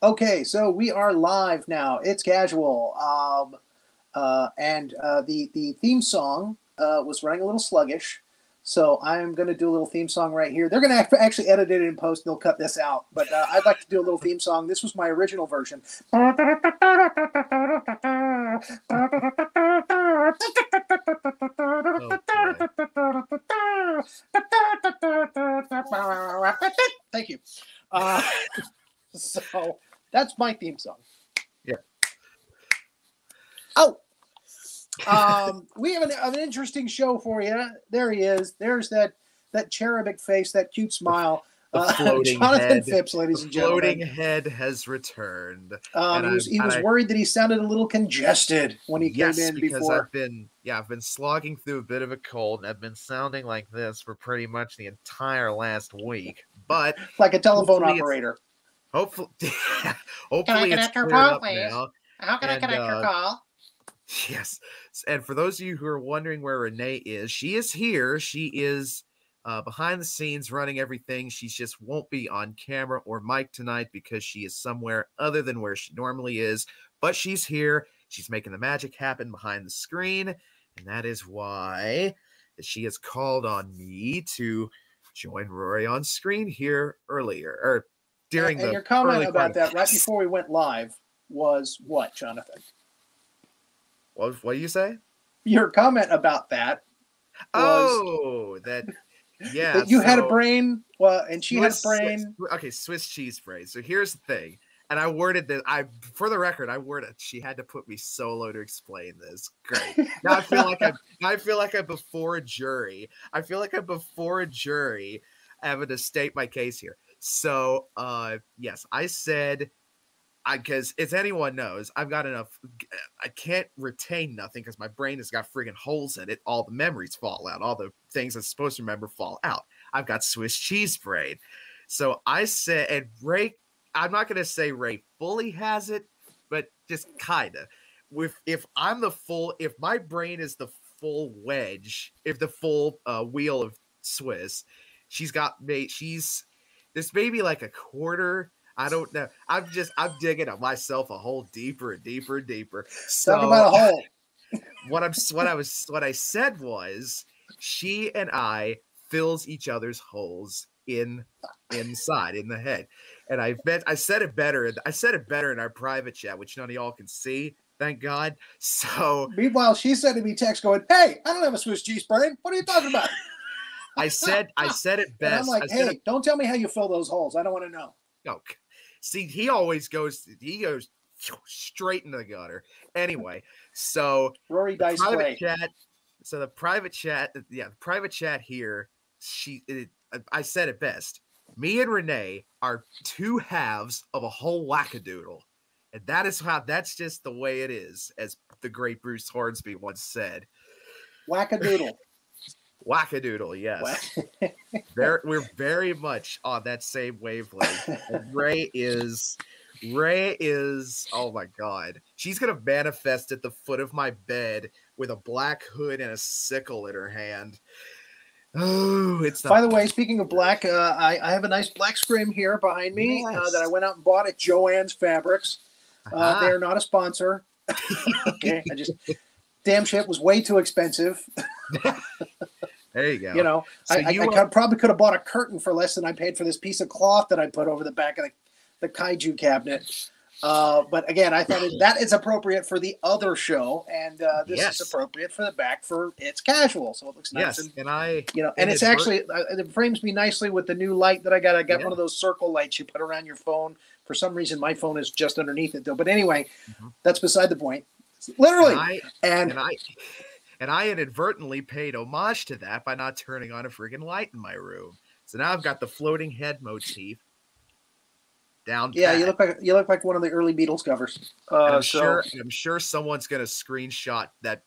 Okay, so we are live now. It's casual. The theme song was running a little sluggish. So I'm going to do a little theme song right here. They're going to actually edit it in post. They'll cut this out. But I'd like to do a little theme song. This was my original version. Oh boy. Thank you. So that's my theme song. Yeah. Oh, we have an interesting show for you. There he is. There's that cherubic face, that cute smile. The floating Jonathan head. Phipps, ladies and The floating gentlemen. head has returned. He was worried that he sounded a little congested when he came in because before. I've been slogging through a bit of a cold, and I've been sounding like this for pretty much the entire last week. But like a telephone operator. Hopefully Can I connect your call, please? How can I connect your call? Yes. And for those of you who are wondering where Renee is, she is here. She is behind the scenes running everything. She just won't be on camera or mic tonight because she is somewhere other than where she normally is. But she's here. She's making the magic happen behind the screen. And that is why she has called on me to join Rory on screen here earlier, or during and the your comment about that right this. before we went live was what, Jonathan? What do you say? Your comment about that was that yeah, that you had a brain, and she had a brain. Swiss cheese brain. So here's the thing, and I worded that. For the record, I worded she had to put me solo to explain this. Great. Now I feel like I'm before a jury. I feel like I'm before a jury, having to state my case here. So yes, I said. Because as anyone knows, I've got enough. I can't retain nothing because my brain has got friggin' holes in it. All the memories fall out. All the things I'm supposed to remember fall out. I've got Swiss cheese brain. So I said, and Ray, I'm not going to say Ray fully has it, but just kind of. If my brain is the full wedge, if the full wheel of Swiss, there's maybe like a quarter. I don't know. I'm digging myself a hole deeper and deeper and deeper. So talk about a hole. What I said was she and I fills each other's holes inside in the head. And I said it better. I said it better in our private chat, which none of y'all can see. Thank God. So meanwhile, she sending me text going, "Hey, I don't have a Swiss cheese brain. What are you talking about?" I said it best. And I'm like, "Hey, don't tell me how you fill those holes. I don't want to know." No. See, he goes straight into the gutter. Anyway, so Rory dice play. The private chat here, I said it best. Me and Renee are two halves of a whole wackadoodle. And that's just the way it is, as the great Bruce Hornsby once said. Wackadoodle. Wackadoodle, yes. We're very much on that same wavelength. And Ray is, oh my God. She's going to manifest at the foot of my bed with a black hood and a sickle in her hand. Oh, it's not. By the way, speaking of black, I have a nice black scrim here behind me that I went out and bought at Joann's Fabrics. They're not a sponsor. Okay, damn shit was way too expensive. There you go. You know, so I probably could have bought a curtain for less than I paid for this piece of cloth that I put over the back of the kaiju cabinet. But again, I thought that is appropriate for the other show, and this is appropriate for the back for It's Casual. So it looks nice. Yes, and it's actually it frames me nicely with the new light that I got. I got one of those circle lights you put around your phone. For some reason, my phone is just underneath it though. But anyway, that's beside the point. Literally, and I inadvertently paid homage to that by not turning on a friggin' light in my room. So now I've got the floating head motif down. Yeah, you look like one of the early Beatles covers. I'm sure someone's gonna screenshot that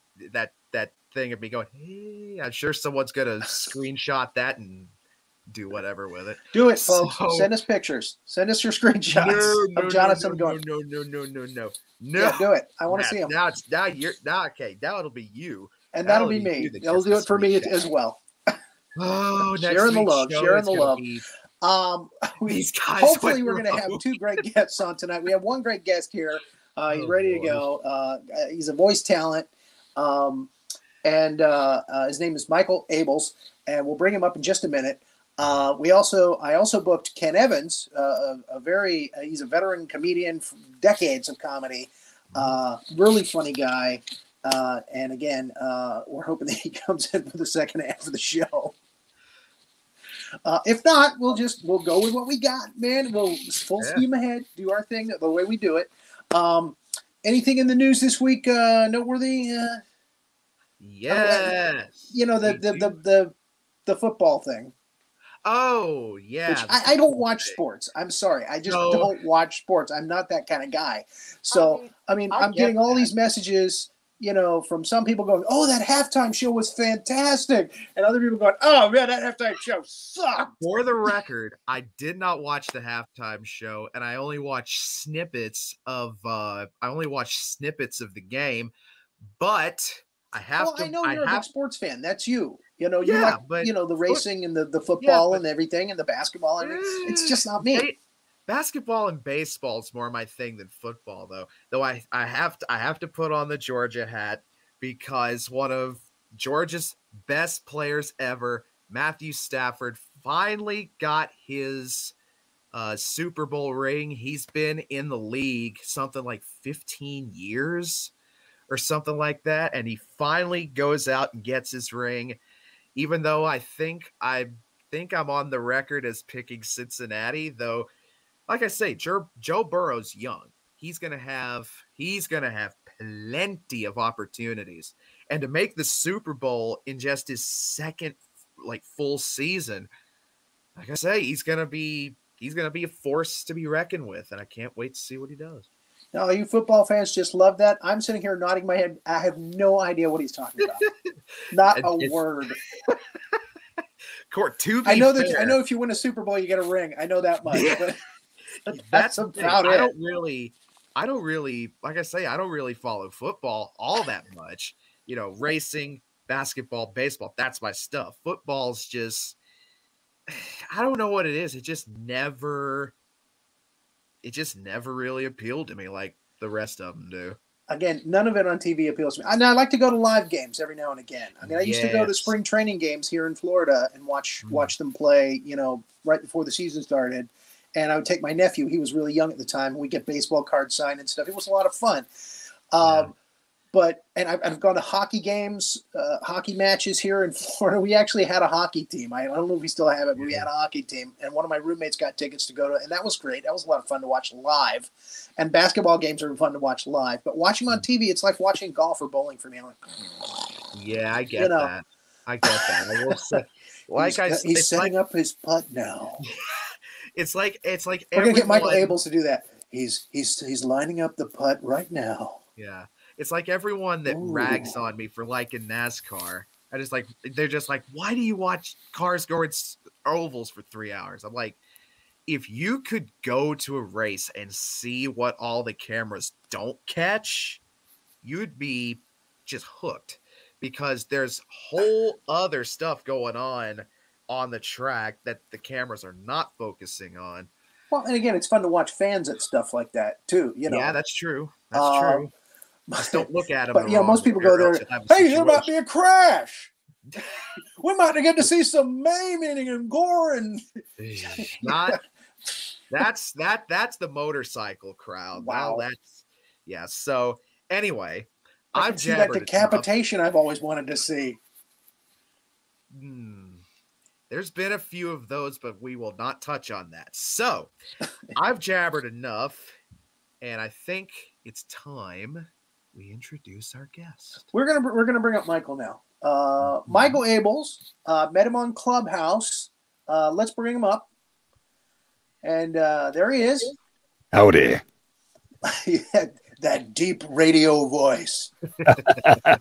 thing of me going, hey. I'm sure someone's gonna screenshot that and do whatever with it. Do it, folks. Send us pictures. Send us your screenshots of Jonathan going. No. Yeah, do it. I want to see them. Now it'll be you. And that'll be me. They'll do it for me as well. Oh, sharing the love. These guys. Hopefully, we're going to have two great guests on tonight. We have one great guest here. He's ready to go. He's a voice talent, and his name is Michael Abels, and we'll bring him up in just a minute. I also booked Ken Evans, he's a veteran comedian, from decades of comedy, really funny guy. And again, we're hoping that he comes in for the second half of the show. If not, we'll go with what we got, man. We'll full steam ahead, do our thing the way we do it. Anything in the news this week noteworthy? Yes. The football thing. Oh, yeah. Which I don't watch sports. I'm sorry. I just don't watch sports. I'm not that kind of guy. So, I'm getting all these messages, from some people going, oh, that halftime show was fantastic. And other people going, oh, man, that halftime show sucked. For the record, I did not watch the halftime show, and I only watched snippets of the game, but I know you're a big sports fan. That's you. You like the racing and the football and everything and the basketball and everything. It's just not me. Basketball and baseball is more my thing than football, though. Though I have to put on the Georgia hat because one of Georgia's best players ever, Matthew Stafford, finally got his Super Bowl ring. He's been in the league something like 15 years or something like that, and he finally goes out and gets his ring. Even though I think I'm on the record as picking Cincinnati, though, like I say, Joe Burrow's young. He's gonna have plenty of opportunities, and to make the Super Bowl in just his second full season, like I say, he's gonna be a force to be reckoned with, and I can't wait to see what he does. Now, you football fans just love that. I'm sitting here nodding my head. I have no idea what he's talking about. Not a word. Court, I know if you win a Super Bowl, you get a ring. I know that much. Yeah. But that's about it. I don't really, like I say, I don't really follow football all that much. Racing, basketball, baseball, that's my stuff. Football's just, I don't know what it is. It just never really appealed to me like the rest of them do. Again, none of it on TV appeals to me. I like to go to live games every now and again. I used to go to spring training games here in Florida and watch them play, right before the season started. And I would take my nephew. He was really young at the time. We'd get baseball cards signed and stuff. It was a lot of fun. But I've gone to hockey games, hockey matches here in Florida. We actually had a hockey team. I don't know if we still have it, but we had a hockey team. And one of my roommates got tickets to go to, and that was great. That was a lot of fun to watch live. And basketball games are fun to watch live. But watching them on TV, it's like watching golf or bowling for me. I'm like, yeah, I get that. I get that. I will say, he's setting up his putt now. It's like we're gonna get Michael Abels to do that. He's lining up the putt right now. Yeah. It's like everyone that rags on me for liking NASCAR. They're just like, why do you watch cars go in ovals for 3 hours? I'm like, if you could go to a race and see what all the cameras don't catch, you'd be just hooked because there's whole other stuff going on the track that the cameras are not focusing on. Well, and again, it's fun to watch fans at stuff like that too. Yeah, that's true. That's true. Just don't look at them. But most people go there. Hey, there might be a crash. We might get to see some maiming and gore and that's the motorcycle crowd. Wow. So anyway, I've seen that decapitation I've always wanted to see. There's been a few of those, but we will not touch on that. So I've jabbered enough, and I think it's time we introduce our guest. We're gonna bring up Michael now. Michael Abels, met him on Clubhouse. Let's bring him up. And there he is. Howdy. That deep radio voice.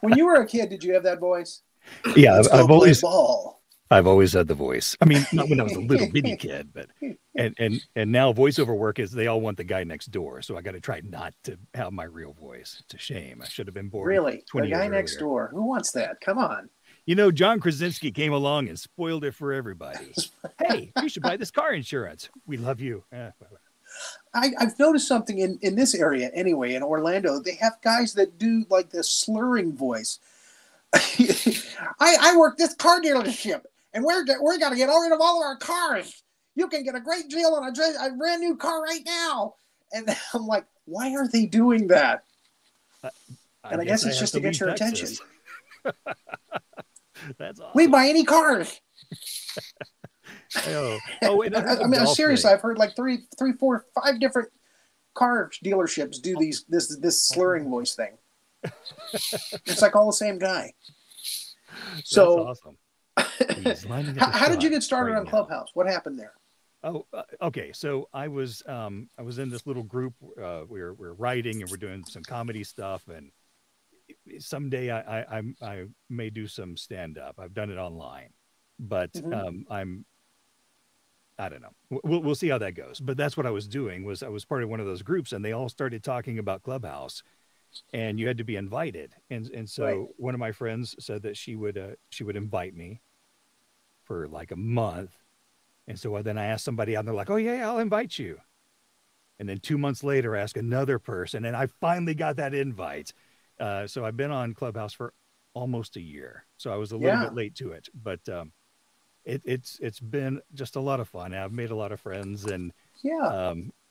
When you were a kid, did you have that voice? Yeah, I've always had the voice. I mean, not when I was a little bitty kid, but and now voiceover work is they all want the guy next door, so I got to try not to have my real voice. It's a shame. I should have been born. Really, 20 the guy years next earlier. door. Who wants that? Come on. You know, John Krasinski came along and spoiled it for everybody. Hey, you should buy this car insurance. We love you. I've noticed something in this area anyway, in Orlando. They have guys that do like this slurring voice. I work this car dealership, and we're got to get rid of all of our cars. You can get a great deal on a brand new car right now. And I'm like, why are they doing that? And I guess it's just to get your attention. That's awesome. We buy any cars. Wait, I mean, seriously, I've heard like 3, 4, 5 different car dealerships do this slurring voice thing. It's like all the same guy. So, that's awesome. how did you get started on Clubhouse? What happened there? Oh, okay. So I was in this little group. We're writing and we're doing some comedy stuff, and someday I may do some stand up. I've done it online, but I don't know. We'll see how that goes. But that's what I was doing. I was part of one of those groups, and they all started talking about Clubhouse, and you had to be invited. And so one of my friends said that she would invite me for like a month. And so then I asked somebody out, and they're like, "Oh yeah, I'll invite you." And then 2 months later, I asked another person, and I finally got that invite. So I've been on Clubhouse for almost a year. So I was a little bit late to it, but it's been just a lot of fun. I've made a lot of friends, and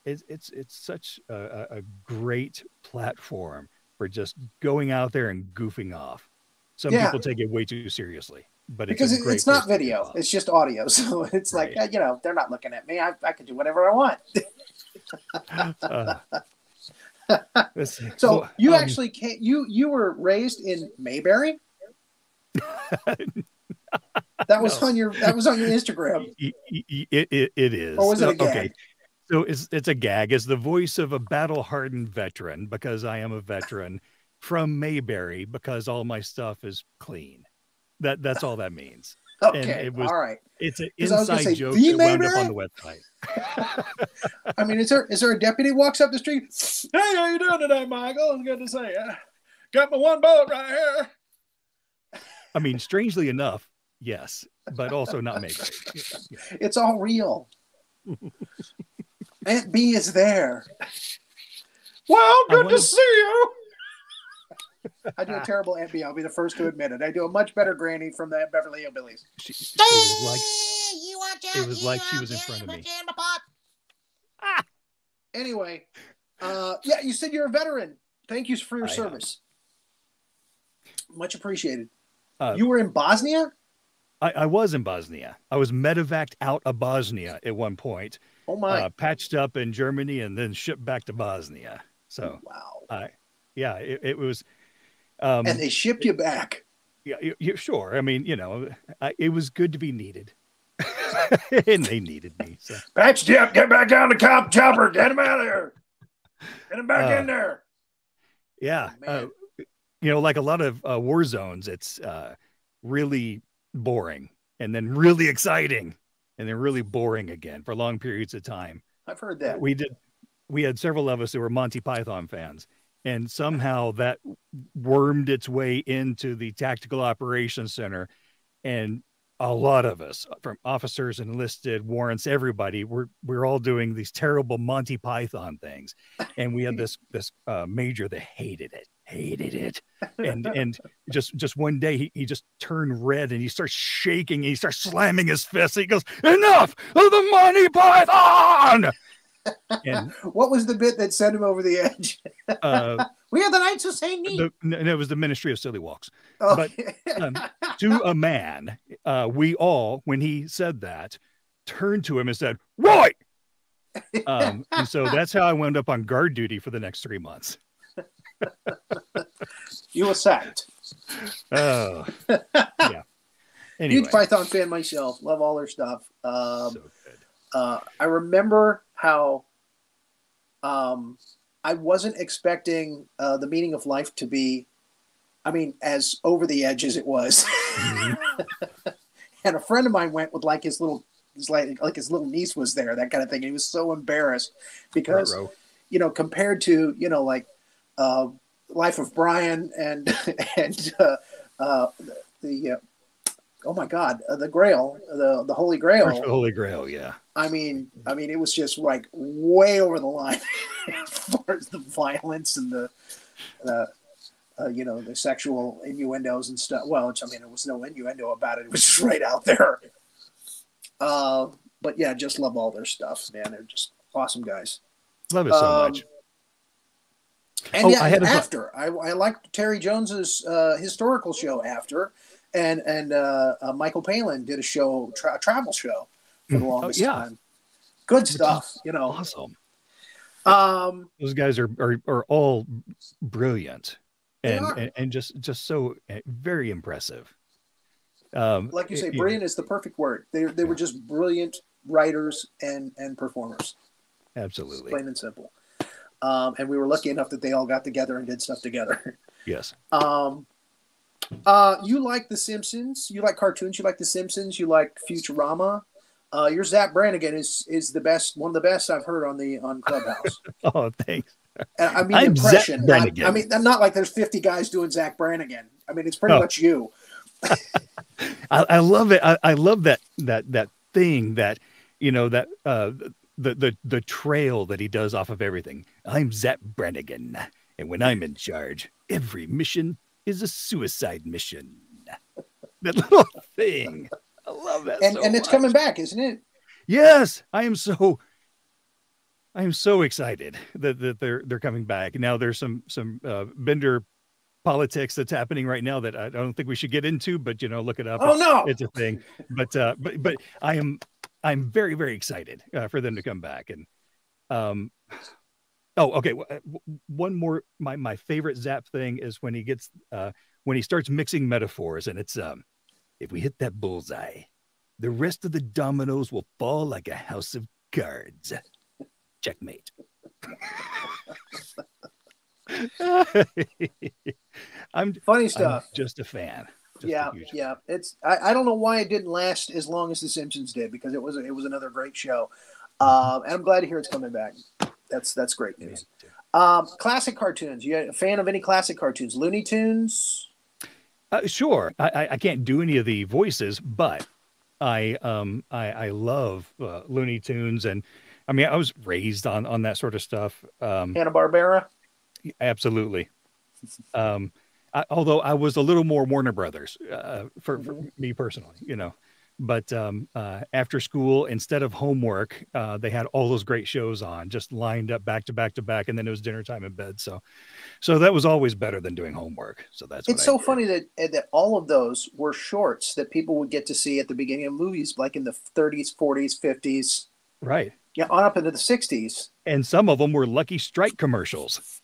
it's such a great platform for just going out there and goofing off. Some people take it way too seriously. But because it's not video, it's just audio. So it's like, they're not looking at me. I can do whatever I want. So you actually can't, you were raised in Mayberry? That was on your Instagram. It is. Or was it a gag? Okay. So it's a gag. It's the voice of a battle-hardened veteran, because I am a veteran, from Mayberry, because all my stuff is clean. That's all that means. Okay, all right. It's an inside joke that wound up on the website. I mean, is there a deputy walks up the street? Hey, how you doing today, Michael? It's good to see you. Got my one boat right here. I mean, strangely enough, yes, but also not Mayberry. It's all real. Aunt B is there. Well, good to see you. I do a terrible Aunt B. I'll be the first to admit it. I do a much better Granny from the Beverly Hillbillies. It was like she was in front of me. Anyway, you said you're a veteran. Thank you for your service. Much appreciated. You were in Bosnia? I was in Bosnia. I was medevaced out of Bosnia at one point. Oh my! Patched up in Germany and then shipped back to Bosnia. So wow. It was. And they shipped you back. Yeah, sure. I mean, it was good to be needed, and they needed me. So. Patched you up. Get back down the chopper. Get him out of there. Get him back in there. Yeah, like a lot of war zones, it's really boring, and then really exciting, and then really boring again for long periods of time. I've heard that. We had several of us who were Monty Python fans. And somehow that wormed its way into the Tactical Operations Center. And a lot of us, from officers, enlisted, warrants, everybody, we're all doing these terrible Monty Python things. And we had this major that hated it. And just one day he just turned red and he starts shaking and he starts slamming his fists. He goes, "Enough of the Monty Python!" And what was the bit that sent him over the edge? We are the Knights of St. Neat. It was the Ministry of Silly Walks. Oh. But to a man, we all, when he said that, turned to him and said, "Right!" And so that's how I wound up on guard duty for the next 3 months. You were sacked. Oh, yeah. Anyway. Huge Python fan myself. Love all their stuff. So good. I remember how I wasn't expecting the meaning of life to be, as over the edge as it was. Mm-hmm. And a friend of mine went with his little niece was there, that kind of thing. And he was so embarrassed because, compared to, Life of Brian and the oh my God, the Grail, the Holy Grail. Search for the Holy Grail, yeah. I mean, it was just like way over the line as far as the violence and the the sexual innuendos and stuff. Well, it was no innuendo about it. It was just right out there. But yeah, just love all their stuff, man. They're just awesome guys. Love it so much. And I liked Terry Jones's historical show After, and Michael Palin did a show, travel show for the longest time. Good stuff, Awesome. Those guys are all brilliant and just so very impressive. Like you say, brilliant is the perfect word. They were just brilliant writers and performers. Absolutely. Plain and simple. And we were lucky enough that they all got together and did stuff together. Yes. You like The Simpsons. You like cartoons. You like The Simpsons. You like Futurama. Your Zack Brannigan is the best, one of the best I've heard on Clubhouse. Oh, thanks. I mean, I'm impression. Zack Brannigan. I'm not like there's 50 guys doing Zack Brannigan. I mean, it's pretty much you. I love it. I love that thing that the trail that he does off of everything. I'm Zack Brannigan, and when I'm in charge, every mission is a suicide mission. That little thing. I love that. And it's coming back, isn't it? Yes, I am so excited that they're coming back. Now there's some Bender politics that's happening right now that I don't think we should get into, but look it up. Oh no, it's a thing. But I'm very, very excited for them to come back. And okay. One more, my favorite Zap thing is when he starts mixing metaphors, and it's if we hit that bullseye, the rest of the dominoes will fall like a house of cards. Checkmate. I'm funny stuff. I'm just a fan. Yeah. It's I don't know why it didn't last as long as The Simpsons did, because it was another great show. And I'm glad to hear it's coming back. That's great news. Classic cartoons. You a fan of any classic cartoons? Looney Tunes? Sure. I can't do any of the voices, but I love Looney Tunes, and I mean I was raised on that sort of stuff. Hanna-Barbera? Absolutely. Although I was a little more Warner Brothers for me personally, but after school, instead of homework, they had all those great shows on, just lined up back to back to back, and then it was dinner time in bed. So that was always better than doing homework. So it's so funny that all of those were shorts that people would get to see at the beginning of movies, like in the 30s, 40s, 50s, right? Yeah, on up into the 60s. And some of them were Lucky Strike commercials.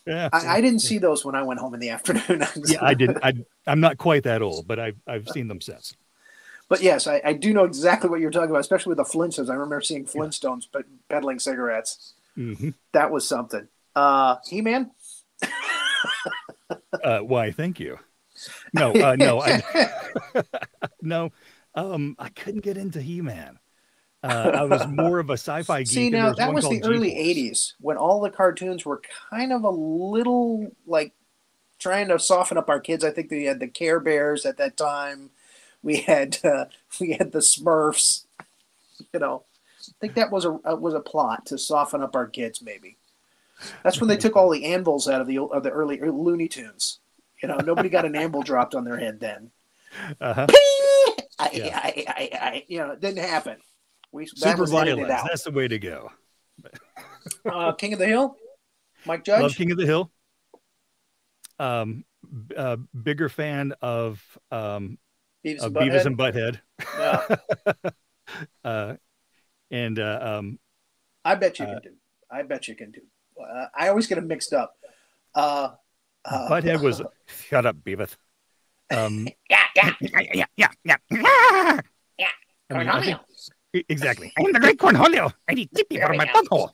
Yeah, I didn't see those when I went home in the afternoon. Yeah, I didn't. I'm not quite that old, but I've seen them since. But yes, I do know exactly what you're talking about, especially with the Flintstones. I remember seeing Flintstones peddling cigarettes. Mm-hmm. That was something. He-Man? Why? Thank you. No, no. I couldn't get into He-Man. I was more of a sci-fi geek. See, now that was the early 80s when all the cartoons were kind of a little like trying to soften up our kids. I think we had the Care Bears at that time. We had the Smurfs. I think that was a plot to soften up our kids. Maybe that's when they took all the anvils out of the early Looney Tunes. Nobody got an anvil dropped on their head then. Uh-huh. It didn't happen. Super violence. That's the way to go. King of the Hill, Mike Judge. Love King of the Hill. Bigger fan of Beavis and Butthead. Yeah. And I bet you can do. I always get them mixed up. Butthead was shut up, Beavis. Yeah. Exactly. I am the great Cornholio. I need tippy for my butthole.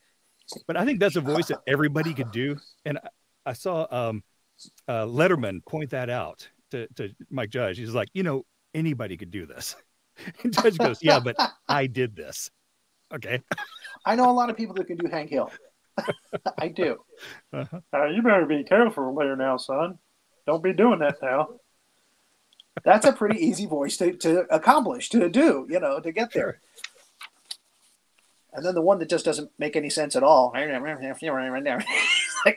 But I think that's a voice that everybody could do. And I saw Letterman point that out to Mike Judge. He's like, anybody could do this. And Judge goes, yeah, but I did this. Okay. I know a lot of people that can do Hank Hill. I do. You better be careful there now, son. Don't be doing that now. That's a pretty easy voice to accomplish, to do, to get there. And then the one that just doesn't make any sense at all. Like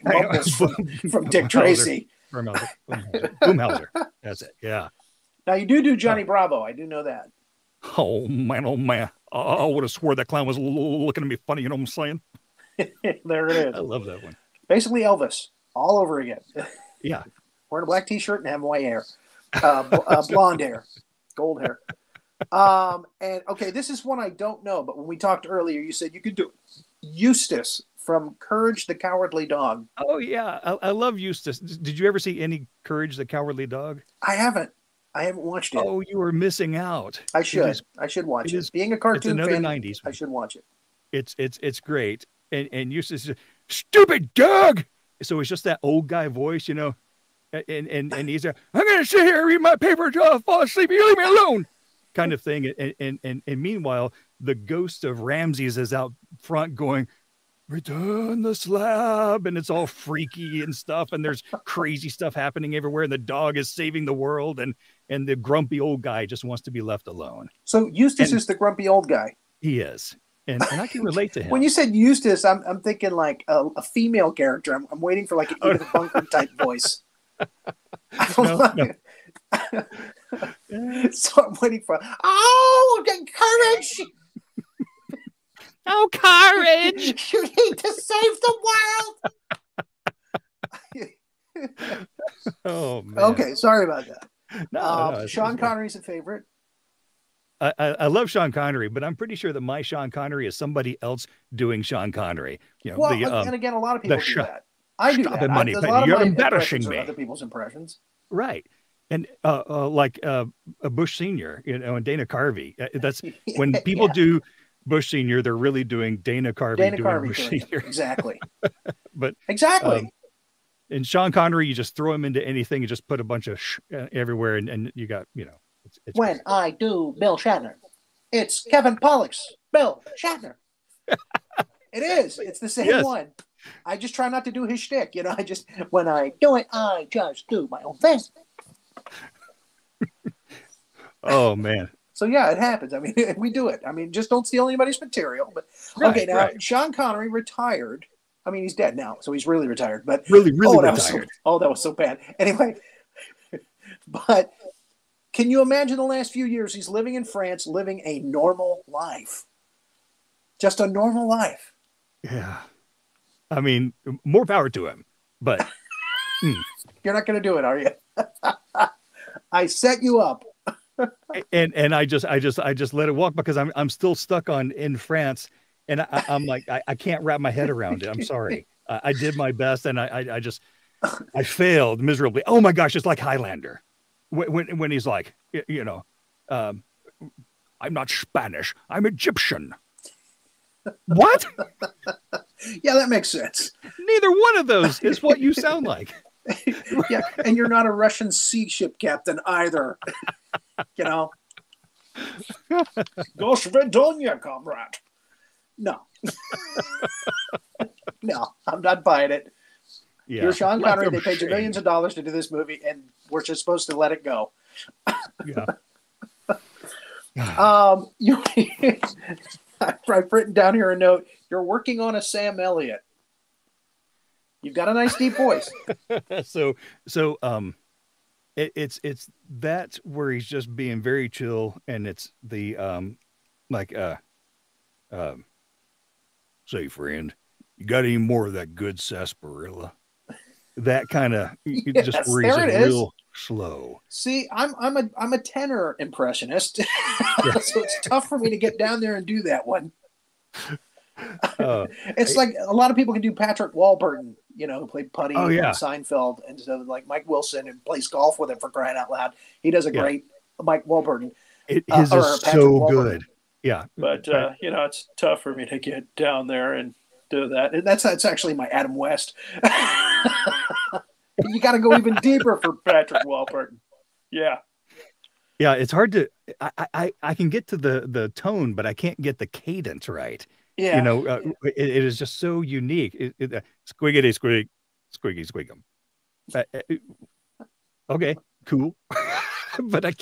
mumbles from Dick Tracy. Boomhauser. That's it. Yeah. Now you do Johnny Bravo. I do know that. Oh man. I would have swore that clown was looking at me funny. You know what I'm saying? There it is. I love that one. Basically Elvis all over again. Yeah. Wearing a black t-shirt and having white hair. Blonde hair. Gold hair. And okay, this is one I don't know, but when we talked earlier, you said you could do it. Eustace from Courage the Cowardly Dog. Oh yeah, I love Eustace. Did you ever see any Courage the Cowardly Dog? I haven't watched it. Oh, you were missing out. I should watch it. Being a cartoon fan, 90s. I should watch it. It's great. And Eustace is stupid dog. So it's just that old guy voice, and he's I'm gonna sit here and read my paper until I fall asleep. You leave me alone, kind of thing. And meanwhile, the ghost of Ramses is out front going, return the slab, and it's all freaky and stuff, and there's crazy stuff happening everywhere, and the dog is saving the world, and the grumpy old guy just wants to be left alone. So Eustace is the grumpy old guy. He is. And I can relate to him. When you said Eustace, I'm thinking like a female character. I'm waiting for like an Edith Bunker type voice. No. So I'm waiting for courage. Oh, courage! You need to save the world. Oh man. Okay, sorry about that. No, Sean Connery's a favorite. I love Sean Connery, but I'm pretty sure that my Sean Connery is somebody else doing Sean Connery. Well, and again, a lot of people do that. I do that. Money, you're embarrassing me. Other people's impressions, right? And like Bush Senior, and Dana Carvey. That's when people do Bush Senior, they're really doing Dana Carvey doing Bush Senior. Exactly. But exactly. And Sean Connery, you just throw him into anything, you just put a bunch of everywhere, and you got It's when crazy. I do Bill Shatner, it's Kevin Pollak's Bill Shatner. It is. It's the same one. I just try not to do his shtick. When I do it, I just do my own thing. Oh, man. So, yeah, it happens. I mean, we do it. I mean, just don't steal anybody's material. But okay, now, Sean Connery retired. I mean, he's dead now, so he's really retired. But really retired. That was so bad. Anyway, but can you imagine the last few years he's living in France, living a normal life? Just a normal life. Yeah. I mean, more power to him, but you're not going to do it, are you? I set you up. and I just let it walk because I'm still stuck in France, and I'm like I can't wrap my head around it. I'm sorry. I did my best, and I failed miserably. Oh my gosh, it's like Highlander. When he's like, I'm not Spanish, I'm Egyptian. What? Yeah, that makes sense. Neither one of those is what you sound like. Yeah, and you're not a Russian sea ship captain either. Go Svedonia, comrade. No. No, I'm not buying it. Yeah. You're Sean Connery. They paid you millions of dollars to do this movie, and we're just supposed to let it go. Yeah. I've written down here a note. You're working on a Sam Elliott. You've got a nice deep voice. So it's that's where he's just being very chill, and it's the say, friend, you got any more of that good sarsaparilla? That kind of just where he's real slow. See, I'm a tenor impressionist, so it's tough for me to get down there and do that one. It's like a lot of people can do Patrick Warburton, who played Putty on Seinfeld, and so like Mike Wilson and plays golf with him, for crying out loud. He does a great Mike Warburton. His is so good. Yeah, but it's tough for me to get down there and do that. That's actually my Adam West. You got to go even deeper for Patrick Warburton. Yeah. Yeah, it's hard to. I can get to the tone, but I can't get the cadence right. Yeah, it is just so unique. Squiggity squig, squiggy squigum. Okay, cool. But I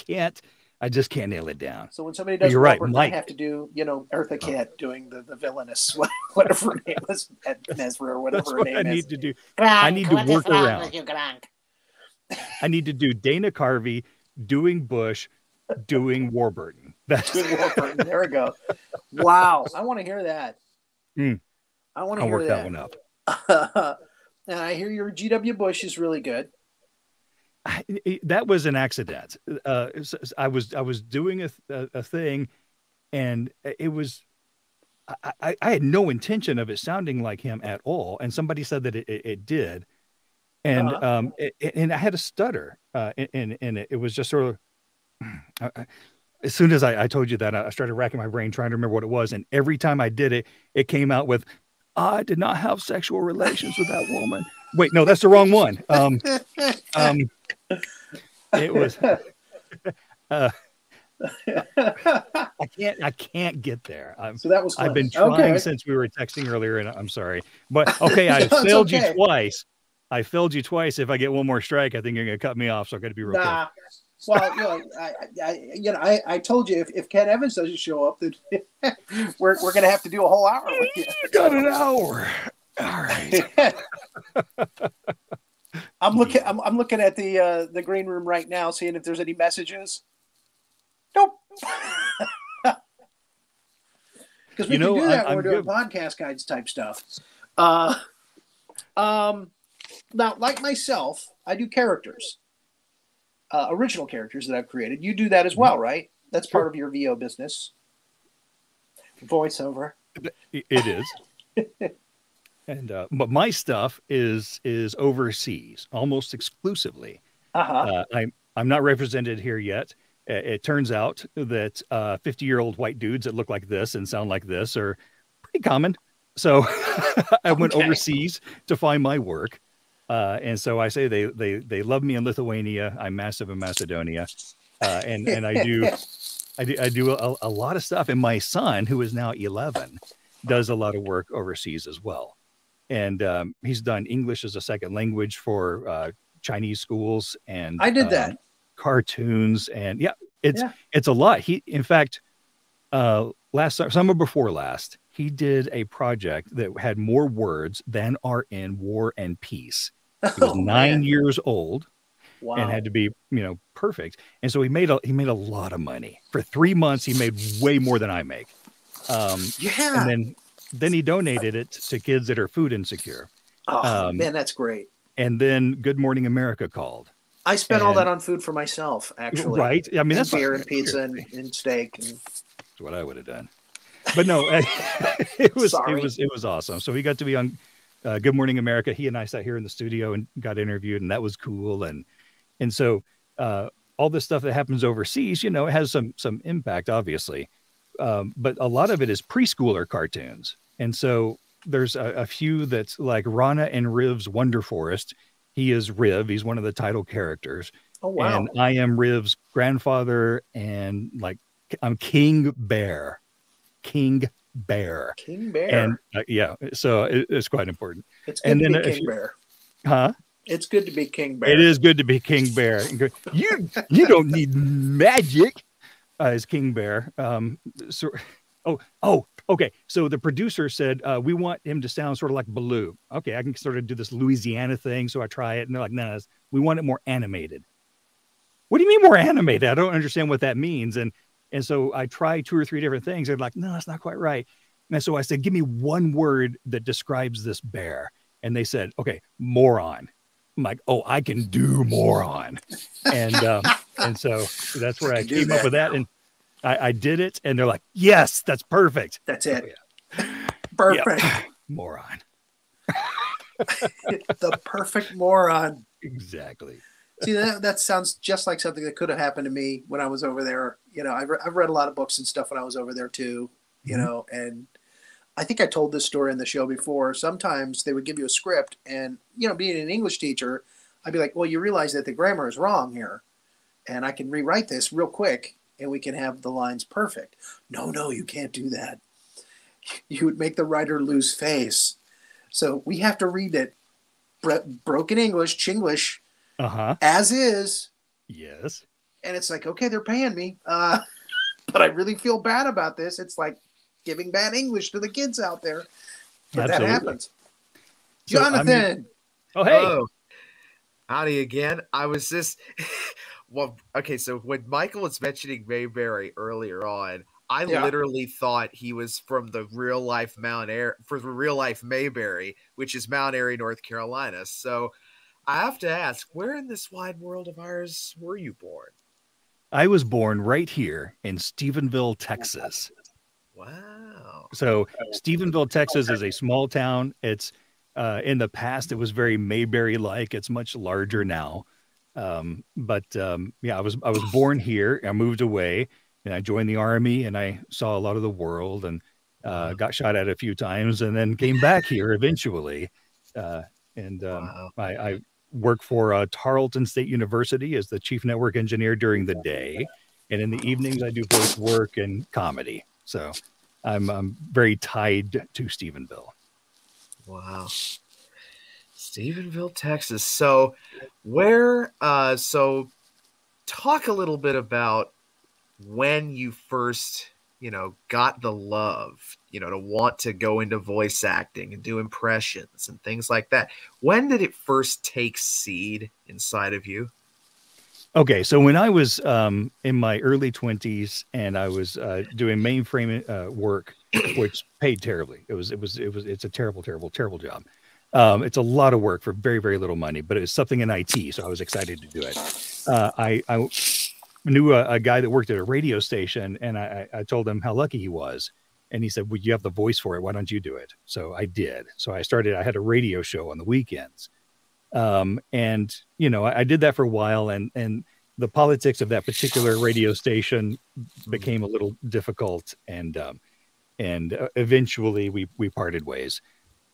just can't nail it down. So when somebody does you're right, Robert, Mike. I have to do, Eartha Kitt doing the villainous, whatever her name was, Mesra or whatever her name I is. need to do. Gronk, I need to what is work wrong around. with you, Gronk? I need to do Dana Carvey, doing Bush, doing Warburton. That's Doing Warburton. There we go. Wow. I want to hear that. I want to I'll hear work that one up. And I hear your G.W. Bush is really good. That was an accident. I was doing a thing, and it was I had no intention of it sounding like him at all. And somebody said that it did, and and I had a stutter, and it was just sort of. As soon as I told you that, I started racking my brain trying to remember what it was, and every time I did it, it came out with, "I did not have sexual relations with that woman." Wait, no, that's the wrong one. It was. I can't get there. So that was funny. I've been trying since we were texting earlier, and I'm sorry, but okay, I failed you twice. I failed you twice. If I get one more strike, I think you're going to cut me off. So I got to be real careful. Well, I told you if Ken Evans doesn't show up, then we're going to have to do a whole hour with you. You got an hour. All right. I'm looking at the green room right now, seeing if there's any messages. Nope. Because we can do that when we're doing podcast guides type stuff. Now, like myself, I do characters, original characters that I've created. You do that as well, right? That's part of your VO business. Voiceover. It is. And but my stuff is overseas almost exclusively. I'm not represented here yet. It turns out that 50-year-old white dudes that look like this and sound like this are pretty common. So I went overseas to find my work. And so I say they love me in Lithuania. I'm massive in Macedonia. And I do a lot of stuff. And my son, who is now 11, does a lot of work overseas as well. And he's done English as a second language for Chinese schools, and I did that. Cartoons, and it's a lot. He, in fact, summer before last, he did a project that had more words than are in War and Peace. He was 9 years old. Wow. And had to be, perfect. And so he made a lot of money. For 3 months, he made way more than I make. And then he donated it to kids that are food insecure. Oh, man, that's great. And then Good Morning America called. I spent all that on food for myself, actually. Right. I mean, that's beer and pizza and steak. That's what I would have done. But no, it was awesome. So he got to be on Good Morning America. He and I sat here in the studio and got interviewed, and that was cool. And so all this stuff that happens overseas, it has some impact, obviously. But a lot of it is preschooler cartoons. And so there's a few that's like Rana and Riv's Wonder Forest. He is Riv. He's one of the title characters. Oh, wow. And I am Riv's grandfather, and I'm King Bear. King Bear. King Bear. And so it's quite important. It's good to be King Bear. Huh? It's good to be King Bear. It is good to be King Bear. You don't need magic. As King Bear. Okay. So the producer said, we want him to sound sort of like Baloo. Okay, I can sort of do this Louisiana thing. So I try it, and they're like, no, we want it more animated. What do you mean more animated? I don't understand what that means. And so I tried 2 or 3 different things. They're like, no, that's not quite right. And so I said, give me one word that describes this bear. And they said, okay, moron. I'm like, oh, I can do moron. And so that's where I came up with that. And I did it. And they're like, yes, that's perfect. That's it. Oh, yeah. Perfect. Yep. Moron. The perfect moron. Exactly. See, that sounds just like something that could have happened to me when I was over there. I've read a lot of books and stuff when I was over there too, and I think I told this story in the show before. Sometimes they would give you a script, and, being an English teacher, I'd be like, well, you realize that the grammar is wrong here, and I can rewrite this real quick, and we can have the lines perfect. No, you can't do that. You would make the writer lose face. So we have to read it broken English, Chinglish, as is. Yes. And it's like, okay, they're paying me, but I really feel bad about this. It's like giving bad English to the kids out there, but Absolutely. that happens. So, Jonathan. Oh, hey. Oh, howdy again. I was just well, okay, so when Michael was mentioning Mayberry earlier on, I literally thought he was from the real life Mayberry, which is Mount Airy, North Carolina. So I have to ask, where in this wide world of ours were you born? I was born right here in Stephenville, Texas. Wow. So Stephenville, Texas is a small town. It's in the past, it was very Mayberry-like. It's much larger now. But I was born here. I moved away and I joined the Army and I saw a lot of the world and got shot at a few times and then came back here eventually. I work for Tarleton State University as the chief network engineer during the day. And in the evenings, I do voice work and comedy. So I'm very tied to Stephenville. Wow. Stephenville, Texas. So so talk a little bit about when you first, got the love, to want to go into voice acting and do impressions and things like that. When did it first take seed inside of you? Okay, so when I was in my early 20s and I was doing mainframe work, which paid terribly. It's a terrible job. It's a lot of work for very, very little money, but it was something in IT, so I was excited to do it. I knew a guy that worked at a radio station, and I told him how lucky he was. And he said, well, you have the voice for it. Why don't you do it? So I did. So I had a radio show on the weekends. I did that for a while, and the politics of that particular radio station became a little difficult, and eventually we parted ways.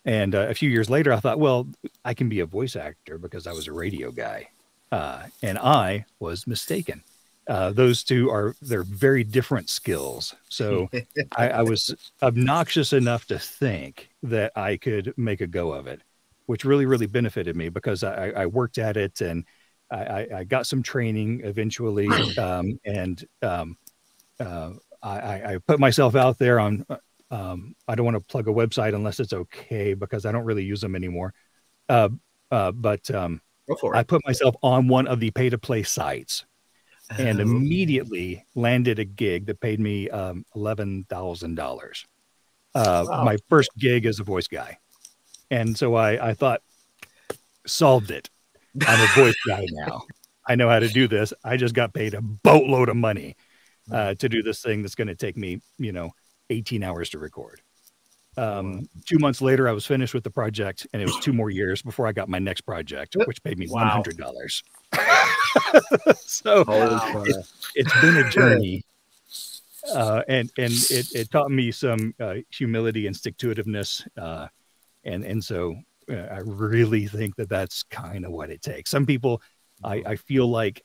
And a few years later, I thought, well, I can be a voice actor because I was a radio guy, and I was mistaken. Those two they're very different skills. So I was obnoxious enough to think that I could make a go of it, which really, really benefited me because I worked at it and I got some training eventually. I put myself out there on, I don't want to plug a website unless it's okay because I don't really use them anymore. But Go for it. I put myself on one of the pay-to-play sites and immediately landed a gig that paid me $11,000. Wow. My first gig as a voice guy. And so I thought, solved it. I'm a voice guy now. I know how to do this. I just got paid a boatload of money to do this thing that's going to take me, 18 hours to record. 2 months later, I was finished with the project, and it was 2 more years before I got my next project, which paid me $100. So it's been a journey. And it taught me some humility and stick-to-itiveness. And so I really think that that's kind of what it takes. Some people, I feel like,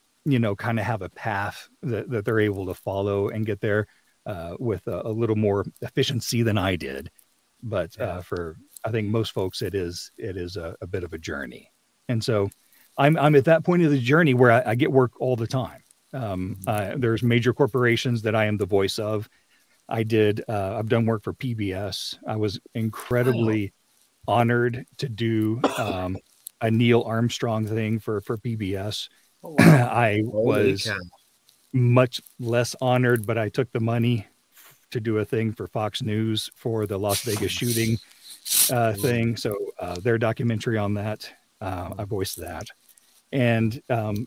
kind of have a path that they're able to follow and get there with a little more efficiency than I did. But I think most folks, it is a bit of a journey. And so I'm at that point of the journey where I get work all the time. There's major corporations that I am the voice of. I've done work for PBS. I was incredibly honored to do a Neil Armstrong thing for PBS. Oh, wow. I was much less honored, but I took the money to do a thing for Fox News for the Las Vegas shooting thing. So their documentary on that, I voiced that. And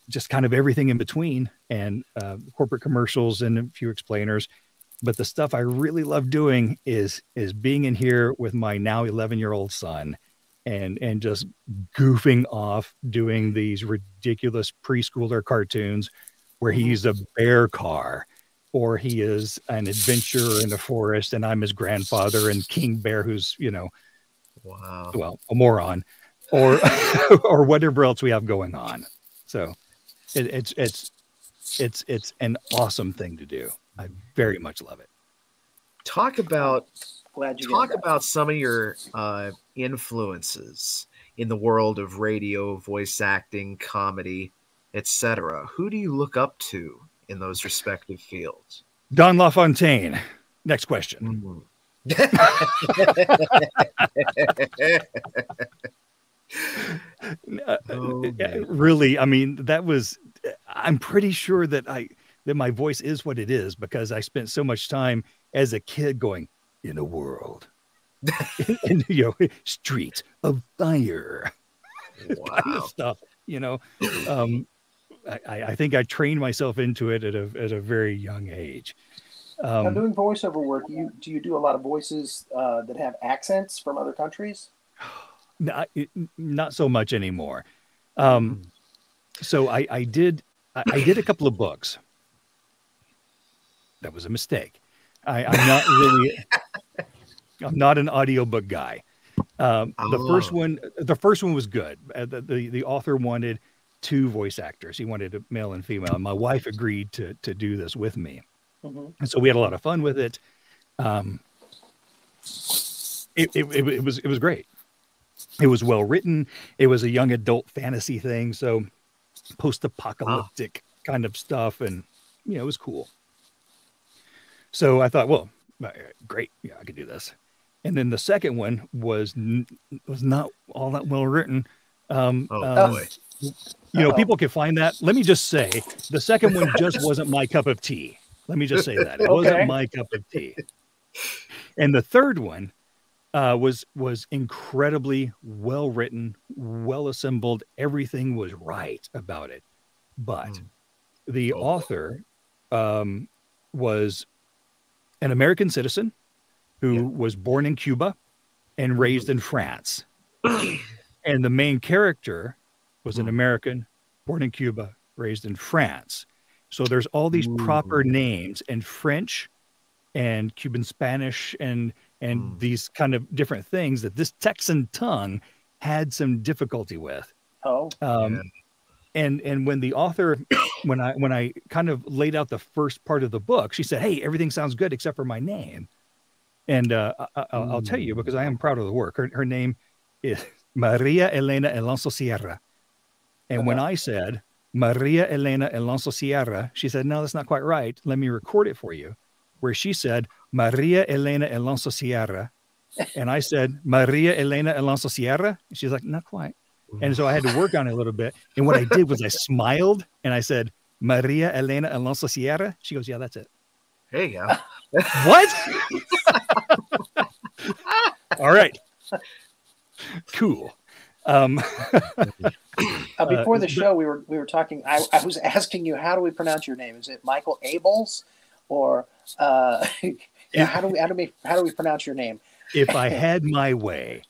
just kind of everything in between, and corporate commercials and a few explainers. But the stuff I really love doing is being in here with my now 11-year-old son and just goofing off doing these ridiculous preschooler cartoons where he's a bear car or he is an adventurer in the forest and I'm his grandfather and King Bear, who's, well, a moron, or or whatever else we have going on. So it's an awesome thing to do. I very much love it. Talk about some of your influences. in the world of radio, voice acting, comedy, etc. Who do you look up to in those respective fields? Don LaFontaine. Next question. Really, I mean, I'm pretty sure that my voice is what it is because I spent so much time as a kid going, in a world, in, street of fire, kind of stuff, I think I trained myself into it at a very young age. Now, doing voiceover work, do you do a lot of voices that have accents from other countries? Not so much anymore. So I did a couple of books. That was a mistake. I'm not an audiobook guy. The first one was good. The author wanted 2 voice actors. He wanted a male and female. And my wife agreed to do this with me. And so we had a lot of fun with it. It was great. It was well written. It was a young adult fantasy thing. So post-apocalyptic kind of stuff. And, it was cool. So I thought, well, great. Yeah, I could do this. And then the second one was not all that well written. Boy. People can find that. Let me just say, the second one just wasn't my cup of tea. Let me just say that. It wasn't my cup of tea. And the third one was incredibly well written, well assembled. Everything was right about it. But the author was an American citizen who was born in Cuba and raised in France. And the main character was an American born in Cuba, raised in France. So there's all these proper names in French and Cuban Spanish and these kind of different things that this Texan tongue had some difficulty with. And when the author, when I kind of laid out the first part of the book, she said, "Hey, everything sounds good except for my name." And I'll tell you, because I am proud of the work. Her name is Maria Elena Alonso Sierra. And when I said Maria Elena Alonso Sierra, she said, "No, that's not quite right. Let me record it for you." Where she said Maria Elena Alonso Sierra. And I said, Maria Elena Alonso Sierra. And she's like, "Not quite." And so I had to work on it a little bit. And what I did was I smiled and I said, Maria Elena Alonso Sierra. She goes, "Yeah, that's it." There you go. What? All right. Cool. Before the show, we were talking. I was asking you, how do we pronounce your name? Is it Michael Abels, or how do we pronounce your name? If I had my way,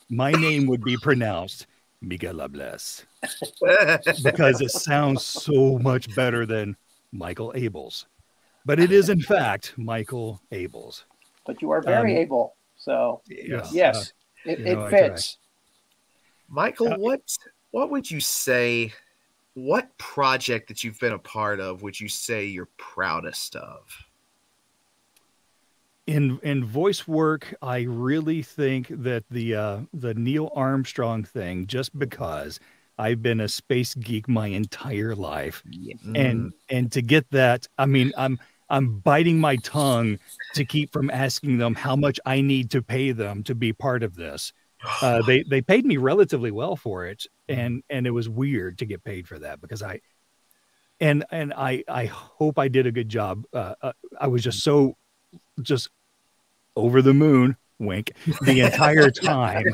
my name would be pronounced Miguel Ables, because it sounds so much better than Michael Abels. But it is, in fact, Michael Abels. But you are very able. So, yes, it fits. Michael, what would you say, what project that you've been a part of would you say you're proudest of? In voice work, I really think that the Neil Armstrong thing, just because I've been a space geek my entire life, and to get that, I mean, I'm biting my tongue to keep from asking them how much I need to pay them to be part of this. They paid me relatively well for it, and it was weird to get paid for that because I hope I did a good job. I was just over the moon, wink, the entire time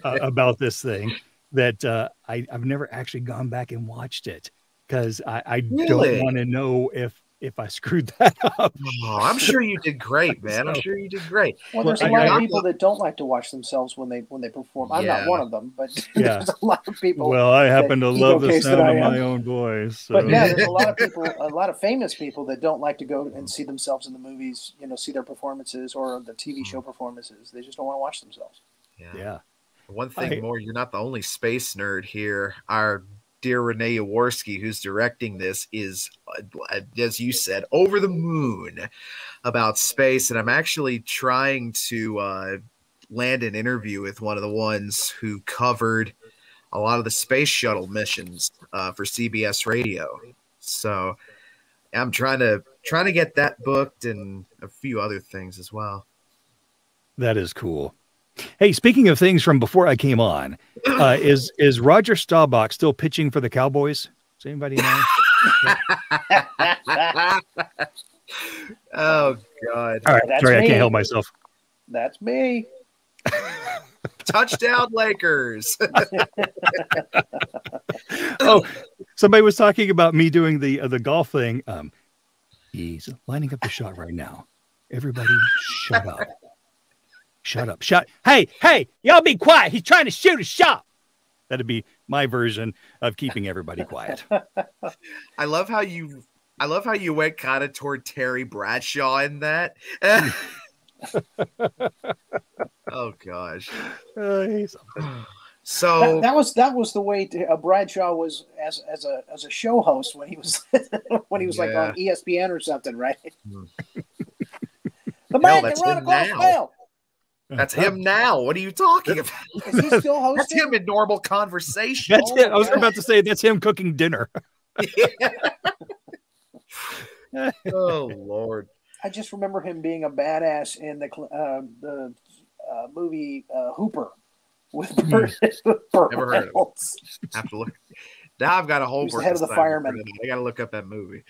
about this thing that I've never actually gone back and watched it because I don't want to know if I screwed that up. Oh, I'm sure you did great, man. I'm sure you did great. Well, there's a lot of people that don't like to watch themselves when they perform. I'm not one of them, but there's a lot of people. Well, I happen to love the sound of my own voice. So. But yeah, there's a lot of people, a lot of famous people that don't like to go and see themselves in the movies, see their performances or the TV show performances. They just don't want to watch themselves. Yeah. One thing more, you're not the only space nerd here. Our dear Renee Jaworski, who's directing this, is, as you said, over the moon about space. And I'm actually trying to land an interview with one of the ones who covered a lot of the space shuttle missions for CBS Radio. So I'm trying to get that booked and a few other things as well. That is cool. Hey, speaking of things from before I came on, is Roger Staubach still pitching for the Cowboys? Does anybody know? Oh God! All right, That's sorry, me. I can't help myself. That's me. Touchdown Lakers! Oh, somebody was talking about me doing the golf thing. He's lining up the shot right now. Everybody, shut up. Shut up. Hey, y'all be quiet. He's trying to shoot a shot. That'd be my version of keeping everybody quiet. I love how you went kind of toward Terry Bradshaw in that. Oh gosh. So that was the way Bradshaw was as a show host when he was like on ESPN or something, right? The man can run across the field. That's him now. What are you talking about? Is he still hosting? That's him in normal conversation. That's it. I was about to say that's him cooking dinner. Oh Lord! I just remember him being a badass in the movie Hooper with Burt Never heard of it. Have to look. Now I've got a whole. He's the head of the firemen. I got to look up that movie.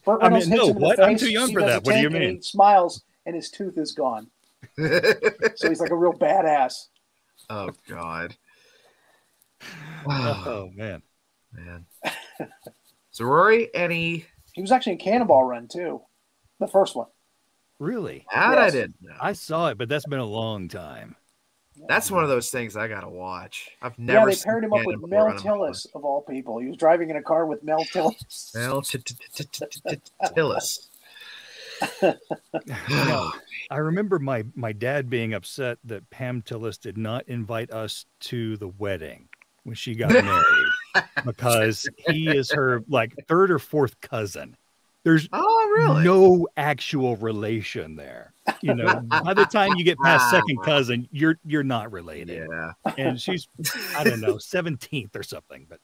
Burt Reynolds hits him in the face. I'm too young for that. What do you mean? He smiles and his tooth is gone. So he's like a real badass. Oh God. Oh man. So Rory, he was actually in Cannonball Run too, the first one. Really? That yes. I didn't know. I saw it, but that's been a long time. That's one of those things I gotta watch. I've never. Yeah, they paired him up with Mel Tillis of all people. He was driving in a car with Mel Tillis. Mel Tillis. I remember my dad being upset that Pam Tillis did not invite us to the wedding when she got married because he is her like third or fourth cousin. There's no actual relation there. You know, by the time you get past second cousin, you're not related. Yeah. And she's, I don't know, 17th or something. But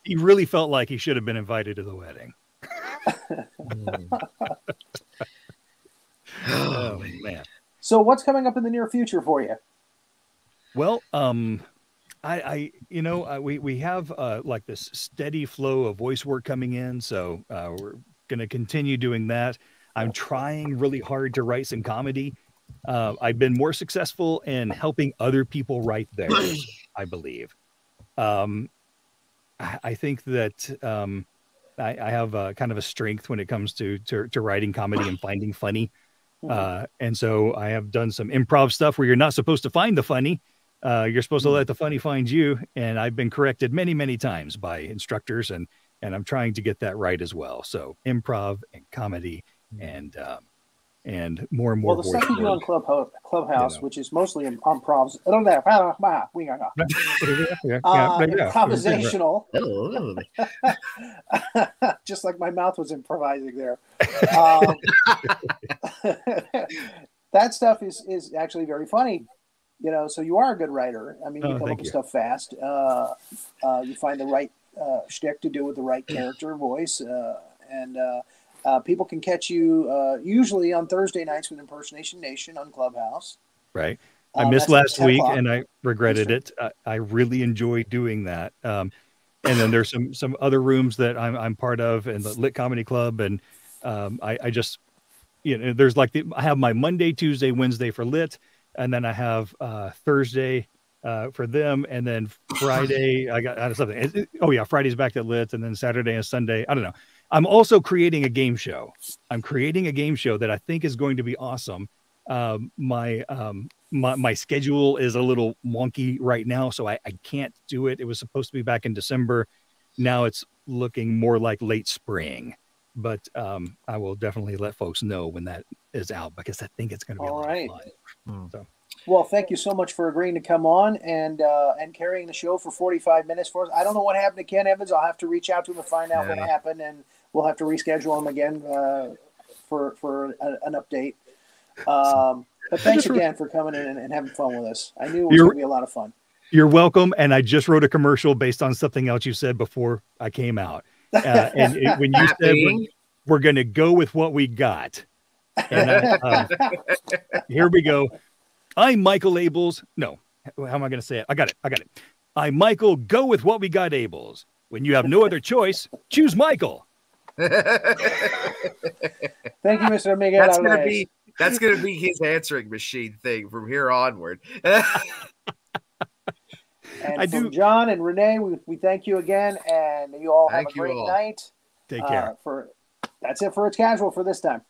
he really felt like he should have been invited to the wedding. Oh man. So what's coming up in the near future for you? Well, we have like this steady flow of voice work coming in, so we're going to continue doing that. I'm trying really hard to write some comedy. I've been more successful in helping other people write theirs, I believe. I think that I have kind of a strength when it comes to writing comedy and finding funny. And so I have done some improv stuff where you're not supposed to find the funny. You're supposed to let the funny find you. And I've been corrected many, many times by instructors, and I'm trying to get that right as well. So improv and comedy and more and more. Well, the stuff you do on Clubhouse, which is mostly improvisational, just like my mouth was improvising there. That stuff is actually very funny. You know, so you are a good writer. I mean, you come up with stuff fast. You find the right shtick to do with the right character voice, and people can catch you usually on Thursday nights with Impersonation Nation on Clubhouse. Right. I missed last week and I regretted it. I really enjoyed doing that. And then there's some other rooms that I'm part of, and the Lit Comedy Club, and I just, you know, there's like I have my Monday, Tuesday, Wednesday for Lit. And then I have Thursday for them, and then Friday I got something. Friday's back at Lit, and then Saturday and Sunday. I don't know. I'm also creating a game show. I'm creating a game show that I think is going to be awesome. My schedule is a little wonky right now, so I can't do it. It was supposed to be back in December. Now it's looking more like late spring. But I will definitely let folks know when that is out, because I think it's going to be a lot of fun. So. Well, thank you so much for agreeing to come on and carrying the show for 45 minutes for us. I don't know what happened to Ken Evans. I'll have to reach out to him and find out what happened, and we'll have to reschedule him again for an update. But thanks again for coming in and having fun with us. I knew it was going to be a lot of fun. You're welcome. And I just wrote a commercial based on something else you said before I came out. When you said we're going to go with what we got. And here we go. I'm Michael Abels. No, how am I going to say it? I got it. I'm Michael. Go with what we got, Abels. When you have no other choice, choose Michael. Thank you, Mr. Miguel. That's gonna be his answering machine thing from here onward. And from John and Renee, we thank you again, and you all have a great night. Take care. That's it for It's Casual for this time.